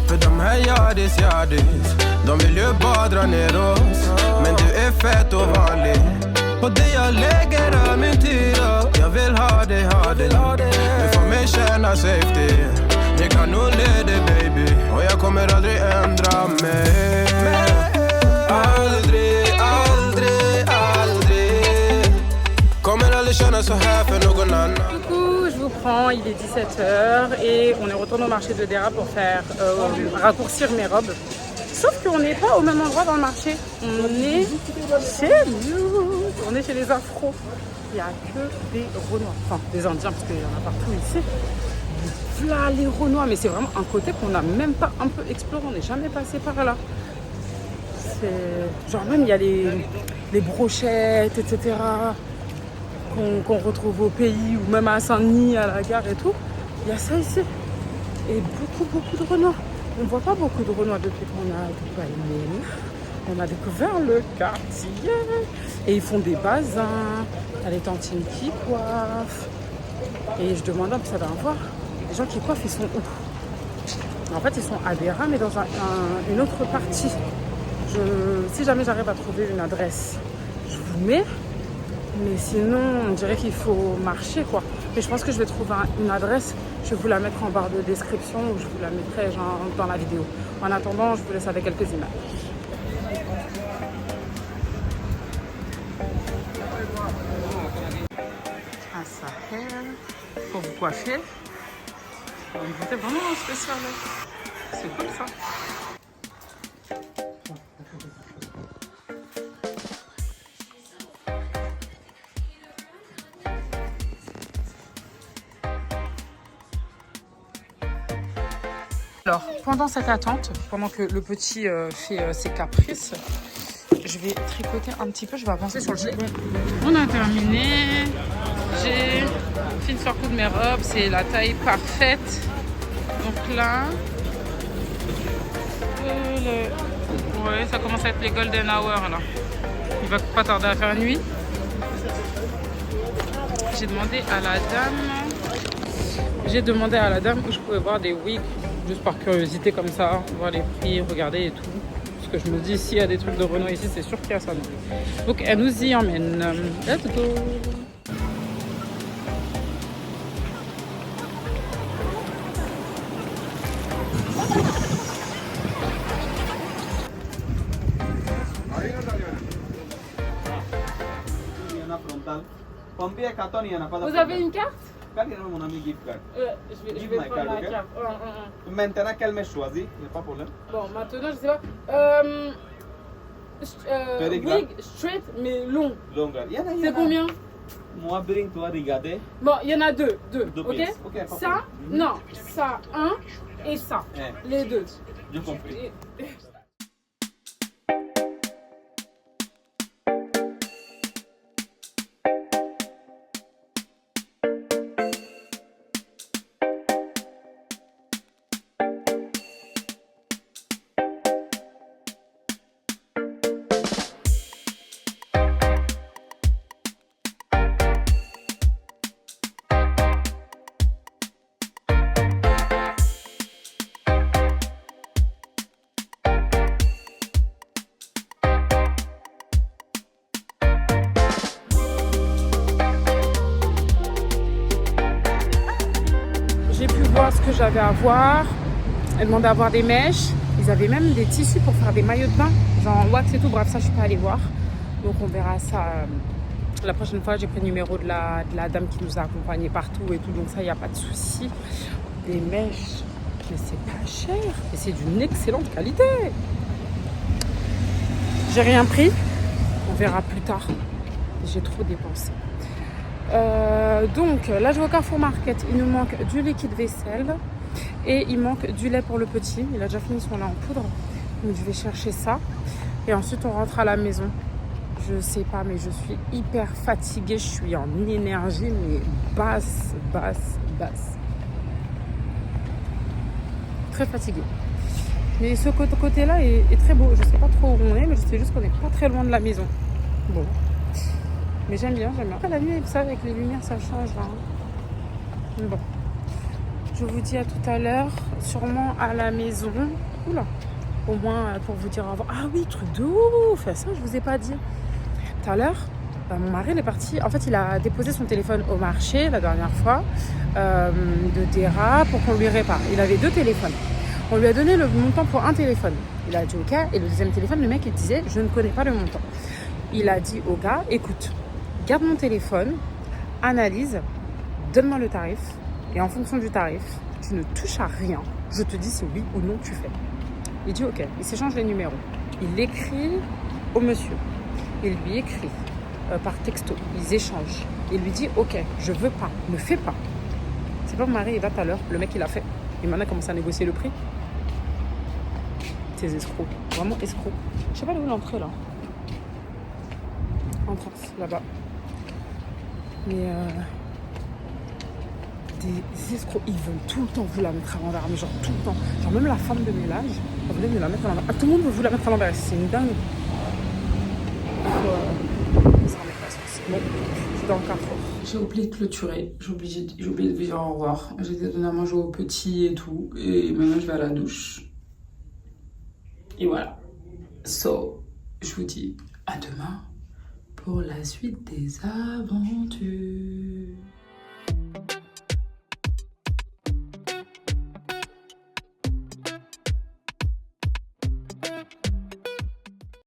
För de här yardis, de vill ju bara dra ner oss. Men du är fett och vanlig. Och det jag lägger all min tid upp. Jag vill ha dig. Du får mig känna safety. Ni kan nog leda baby. Och jag kommer aldrig ändra mig. Aldrig. Kommer aldrig känna så här för någon annan. Du coup, je vous prends, il est 17h et on est retourné au marché de Dera pour faire raccourcir mes robes. Sauf qu'on n'est pas au même endroit dans le marché. On est chez nous. On est chez les Afros. Il n'y a que des Renois. Enfin, des Indiens parce qu'il y en a partout ici. Là, les Renois. Mais c'est vraiment un côté qu'on n'a même pas un peu exploré. On n'est jamais passé par là. C'est... Genre même, il y a les brochettes, etc. Qu'on retrouve au pays ou même à Saint-Denis, à la gare et tout. Il y a ça ici. Et beaucoup de Renois. On ne voit pas beaucoup de Renois depuis qu'on a découvert. On a découvert le quartier. Et ils font des bazins. Il y a les tantines qui coiffent. Et je demande un peu, ça va voir. Les gens qui coiffent, ils sont où? En fait, ils sont à Dera, mais dans une autre partie. Si jamais j'arrive à trouver une adresse, je vous mets. Mais sinon, on dirait qu'il faut marcher, quoi. Mais je pense que je vais trouver une adresse. Je vais vous la mettre en barre de description ou je vous la mettrai genre, dans la vidéo. En attendant, je vous laisse avec quelques images. Ah, ça pour vous coiffer. C'était vraiment spécial. C'est cool ça. Alors, pendant cette attente, pendant que le petit fait ses caprices, je vais tricoter un petit peu, je vais avancer sur le gilet. On a terminé, j'ai fait une surcoupe de mes robes, c'est la taille parfaite. Donc là, ouais, ça commence à être les golden hour là. Il va pas tarder à faire nuit. J'ai demandé à la dame où je pouvais voir des wigs. Juste par curiosité comme ça, voir les prix, regarder et tout. Parce que je me dis, s'il y a des trucs de Renoir ici, c'est sûr qu'il y a ça. Donc elle nous y emmène. Let's go! Vous avez une carte? Mon ami gift card. Je vais prendre la carte. Maintenant, quel me choisit? Il n'y a pas de problème. Bon, maintenant, je sais pas. Wig straight, mais long. Longueur. C'est combien? Moi, bring toi, regarder. Bon, il y en a deux, ok? Okay, ça, non, ça, un, et ça. Les deux. Je comprends. Ce que j'avais à voir, elle demandait à avoir des mèches, ils avaient même des tissus pour faire des maillots de bain, genre wax et tout, bref ça je suis pas allée voir, donc on verra ça la prochaine fois. J'ai pris le numéro de la dame qui nous a accompagnés partout et tout, donc ça il n'y a pas de souci. Des mèches, mais c'est pas cher et c'est d'une excellente qualité. J'ai rien pris, on verra plus tard, j'ai trop dépensé. Donc là je vais au Carrefour Market, il nous manque du liquide vaisselle et il manque du lait pour le petit. Il a déjà fini son lait en poudre, donc je vais chercher ça et ensuite on rentre à la maison. Je sais pas, mais je suis hyper fatiguée, je suis en énergie mais basse. Très fatiguée, mais ce côté là est très beau. Je sais pas trop où on est, mais je sais juste qu'on n'est pas très loin de la maison. Bon, mais j'aime bien. La nuit, ça, avec les lumières, ça change. Hein. Bon, Je vous dis à tout à l'heure, sûrement à la maison. Oula, au moins pour vous dire au revoir. Ah oui, truc de ouf, ça je vous ai pas dit. Tout à l'heure, mon mari il est parti. En fait, il a déposé son téléphone au marché la dernière fois de Terra pour qu'on lui répare. Il avait 2 téléphones. On lui a donné le montant pour un téléphone. Il a dit ok. Et le deuxième téléphone, le mec il disait je ne connais pas le montant. Il a dit au gars écoute, garde mon téléphone, analyse, donne-moi le tarif. Et en fonction du tarif, tu ne touches à rien. Je te dis si oui ou non tu fais. Il dit ok. Il s'échange les numéros. Il écrit au monsieur. Il lui écrit par texto. Ils échangent. Il lui dit ok, je veux pas, ne fais pas. C'est pas mon mari, il va tout à l'heure. Le mec il a fait. Il m'en a commencé à négocier le prix. Ces escrocs. Vraiment escrocs. Je sais pas où l'entrée là. Entrance là-bas. Mais des escrocs, ils veulent tout le temps vous la mettre à l'envers, mais genre tout le temps. Genre même la femme de ménage, elle voulait me la mettre à l'envers. Ah, tout le monde veut vous la mettre à l'envers, c'est une dingue. Ça en est pas sens. Bon, je suis dans le carrefour. J'ai oublié de clôturer, j'ai oublié de vous dire au revoir. J'ai donné à manger aux petits et tout, et maintenant je vais à la douche. Et voilà. So, je vous dis à demain pour la suite des aventures.